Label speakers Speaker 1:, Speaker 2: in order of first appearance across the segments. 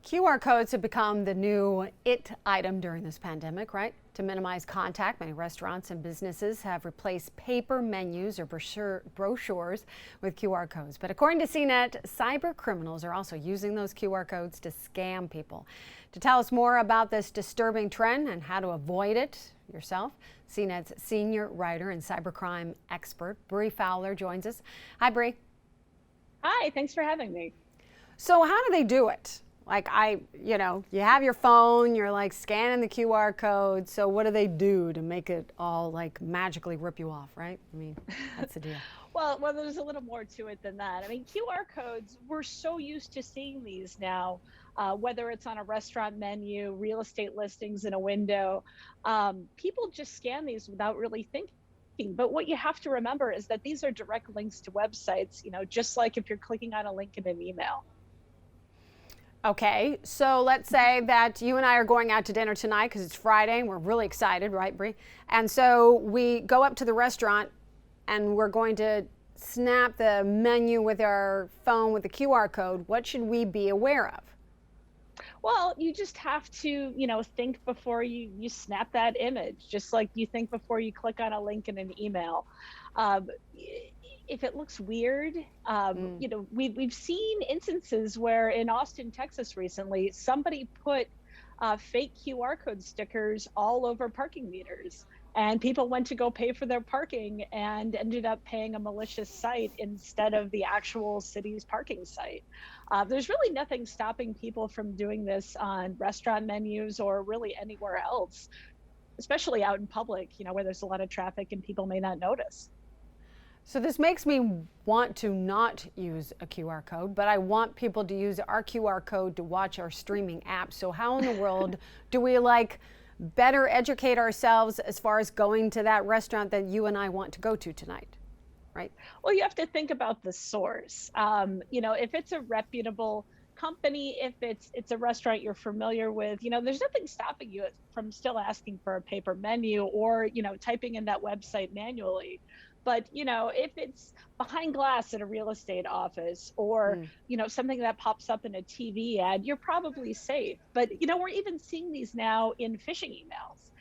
Speaker 1: QR codes have become the new it item during this pandemic, right? To minimize contact, many restaurants and businesses have replaced paper menus or brochures with QR codes. But according to CNET, cyber criminals are also using those QR codes to scam people. To tell us more about this disturbing trend and how to avoid it yourself, CNET's senior writer and cybercrime expert, Breen Fowler, joins us. Hi, Bree.
Speaker 2: Hi, thanks for having me.
Speaker 1: So how do they do it? Like you have your phone, you're like scanning the QR code. So what do they do to make it all like magically rip you off, right? I mean, that's the deal.
Speaker 2: Well, there's a little more to it than that. I mean, QR codes, we're so used to seeing these now, whether it's on a restaurant menu, real estate listings in a window. People just scan these without really thinking. But what you have to remember is that these are direct links to websites, just like if you're clicking on a link in an email.
Speaker 1: Okay, so let's say that you and I are going out to dinner tonight because it's Friday and we're really excited, right, Bree? And so we go up to the restaurant and we're going to snap the menu with our phone with the QR code. What should we be aware of?
Speaker 2: Well, you just have to, think before you snap that image, just like you think before you click on a link in an email. If it looks weird, we've seen instances where in Austin, Texas recently, somebody put fake QR code stickers all over parking meters. And people went to go pay for their parking and ended up paying a malicious site instead of the actual city's parking site. There's really nothing stopping people from doing this on restaurant menus or really anywhere else, especially out in public, where there's a lot of traffic and people may not notice.
Speaker 1: So this makes me want to not use a QR code, but I want people to use our QR code to watch our streaming app. So how in the world do we better educate ourselves as far as going to that restaurant that you and I want to go to tonight, right?
Speaker 2: Well, you have to think about the source. If it's a reputable company, if it's a restaurant you're familiar with, there's nothing stopping you from still asking for a paper menu or, typing in that website manually. But, if it's behind glass at a real estate office or, something that pops up in a TV ad, you're probably safe. But, we're even seeing these now in phishing emails,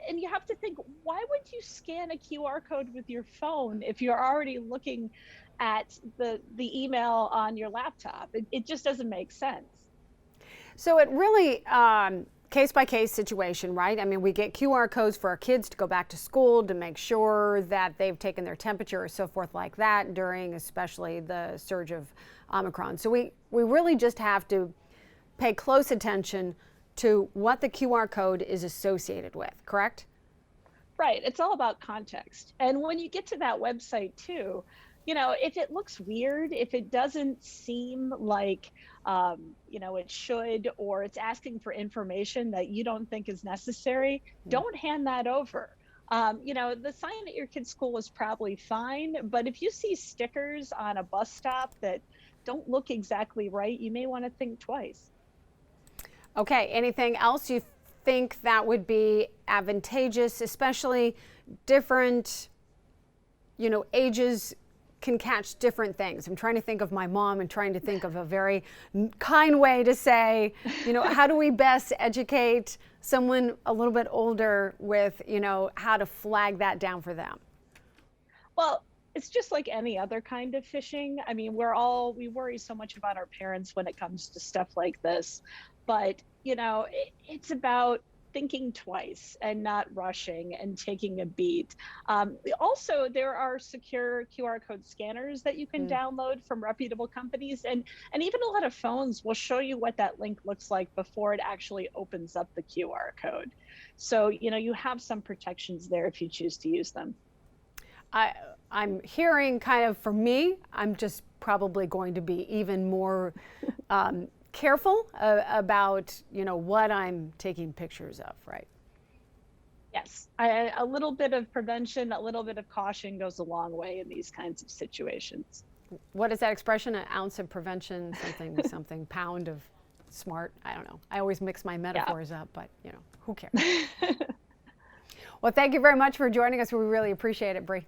Speaker 2: and you have to think, why would you scan a QR code with your phone if you're already looking at the email on your laptop? It just doesn't make sense.
Speaker 1: So it really, case-by-case situation, right? I mean, we get QR codes for our kids to go back to school to make sure that they've taken their temperature or so forth like that during especially the surge of Omicron. So we really just have to pay close attention to what the QR code is associated with, correct?
Speaker 2: Right. It's all about context. And when you get to that website too, if it looks weird, if it doesn't seem like, it should, or it's asking for information that you don't think is necessary, don't hand that over. The sign at your kid's school is probably fine, but if you see stickers on a bus stop that don't look exactly right, you may want to think twice.
Speaker 1: Okay. Anything else you think that would be advantageous, especially different, ages can catch different things. I'm trying to think of my mom and trying to think of a very kind way to say, how do we best educate someone a little bit older with, how to flag that down for them?
Speaker 2: Well, it's just like any other kind of phishing. I mean, we worry so much about our parents when it comes to stuff like this, but it's about thinking twice and not rushing and taking a beat. Also, there are secure QR code scanners that you can download from reputable companies, and even a lot of phones will show you what that link looks like before it actually opens up the QR code. So, you have some protections there if you choose to use them.
Speaker 1: I'm hearing kind of, for me, I'm just probably going to be even more careful about what I'm taking pictures of, right?
Speaker 2: Yes, a little bit of prevention, a little bit of caution goes a long way in these kinds of situations.
Speaker 1: What is that expression? An ounce of prevention, something pound of smart. I don't know. I always mix my metaphors up, but who cares? Well, thank you very much for joining us. We really appreciate it, Bree.